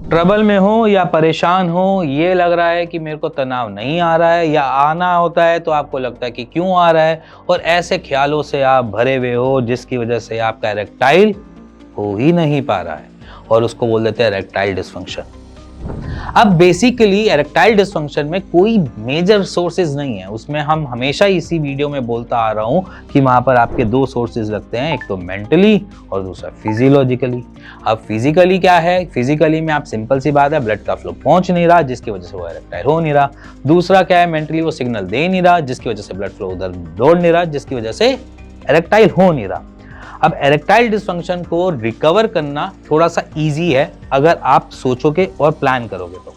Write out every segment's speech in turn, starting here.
Trouble में हो या परेशान हो, ये लग रहा है कि मेरे को तनाव नहीं आ रहा है या आना होता है तो आपको लगता है कि क्यों आ रहा है, और ऐसे ख्यालों से आप भरे हुए हो जिसकी वजह से आपका इरेक्टाइल हो ही नहीं पा रहा है, और उसको बोल देते हैं इरेक्टाइल डिसफंक्शन। अब बेसिकली इरेक्टाइल डिसफंक्शन में कोई मेजर सोर्सेज नहीं है, उसमें हम हमेशा इसी वीडियो में बोलता आ रहा हूं कि वहां पर आपके दो सोर्सेज लगते हैं, एक तो मेंटली और दूसरा फिजियोलॉजिकली। अब फिजिकली क्या है, फिजिकली में आप सिंपल सी बात है, ब्लड का फ्लो पहुंच नहीं रहा जिसकी वजह से वो इरेक्टाइल हो नहीं रहा। दूसरा क्या है, मेंटली वो सिग्नल दे नहीं रहा जिसकी वजह से ब्लड फ्लो उधर दौड़ नहीं रहा जिसकी वजह से इरेक्टाइल हो नहीं रहा। अब इरेक्टाइल डिसफंक्शन को रिकवर करना थोड़ा सा इजी है अगर आप सोचोगे और प्लान करोगे तो।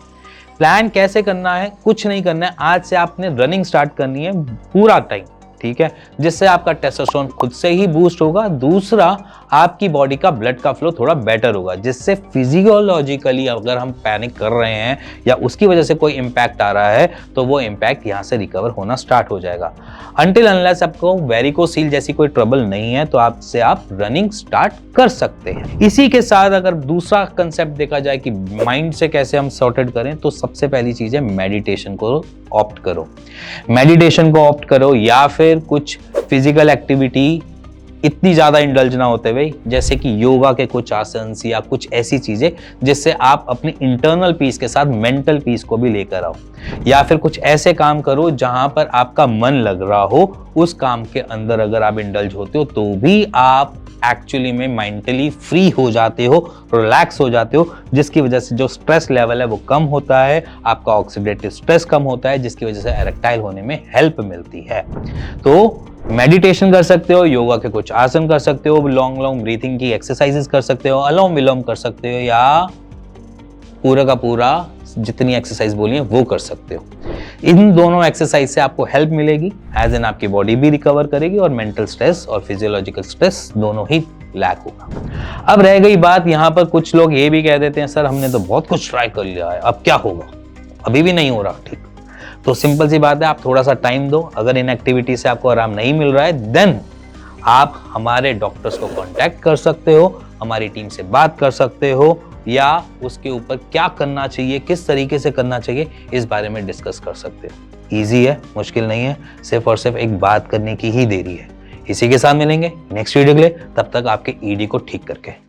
प्लान कैसे करना है, कुछ नहीं करना है, आज से आपने रनिंग स्टार्ट करनी है पूरा टाइम, ठीक है, जिससे आपका टेस्टोस्टेरोन खुद से ही बूस्ट होगा। दूसरा, आपकी बॉडी का ब्लड का फ्लो थोड़ा बेटर होगा, जिससे फिजियोलॉजिकली अगर हम पैनिक कर रहे हैं या उसकी वजह से कोई इंपैक्ट आ रहा है तो वो इंपैक्ट यहाँ से रिकवर होना स्टार्ट हो जाएगा। अनटिल अनलेस आपको वेरिकोसील जैसी कोई ट्रबल नहीं है तो आपसे आप रनिंग स्टार्ट कर सकते हैं। इसी के साथ अगर दूसरा कंसेप्ट देखा जाए कि माइंड से कैसे हम सॉर्टेड करें, तो सबसे पहली चीज है मेडिटेशन को ऑप्ट करो। मेडिटेशन को ऑप्ट करो या फिर कुछ फिजिकल एक्टिविटी, इतनी ज्यादा इंडल्ज ना होते हुए, जैसे कि योगा के कुछ आसन या कुछ ऐसी चीजें जिससे आप अपनी इंटरनल पीस के साथ मेंटल पीस को भी लेकर आओ। या फिर कुछ ऐसे काम करो जहां पर आपका मन लग रहा हो, उस काम के अंदर अगर आप इंडल्ज होते हो तो भी आप एक्चुअली में मेंटली फ्री हो जाते हो, रिलैक्स हो जाते हो, जिसकी वजह से जो स्ट्रेस लेवल है वो कम होता है, आपका ऑक्सीडेटिव स्ट्रेस कम होता है, जिसकी वजह से इरेक्टाइल होने में हेल्प मिलती है। तो मेडिटेशन कर सकते हो, योगा के कुछ आसन कर सकते हो, लॉन्ग ब्रीथिंग की एक्सरसाइजेस कर सकते हो, अनुलोम विलोम कर सकते हो, या पूरा का पूरा जितनी एक्सरसाइज बोली है वो कर सकते हो। इन दोनों एक्सरसाइज से आपको हेल्प मिलेगी, एज इन आपकी बॉडी भी रिकवर करेगी और मेंटल स्ट्रेस और फिजियोलॉजिकल स्ट्रेस दोनों ही लैक होगा। अब रह गई बात, यहाँ पर कुछ लोग ये भी कह देते हैं सर हमने तो बहुत कुछ ट्राई कर लिया है, अब क्या होगा, अभी भी नहीं हो रहा ठीक। तो सिंपल सी बात है, आप थोड़ा सा टाइम दो। अगर इन एक्टिविटी से आपको आराम नहीं मिल रहा है देन आप हमारे डॉक्टर्स को कांटेक्ट कर सकते हो, हमारी टीम से बात कर सकते हो, या उसके ऊपर क्या करना चाहिए, किस तरीके से करना चाहिए, इस बारे में डिस्कस कर सकते हो। इजी है, मुश्किल नहीं है, सिर्फ और सिर्फ एक बात करने की ही देरी है। इसी के साथ मिलेंगे नेक्स्ट वीडियो के लिए, तब तक आपके ईडी को ठीक करके।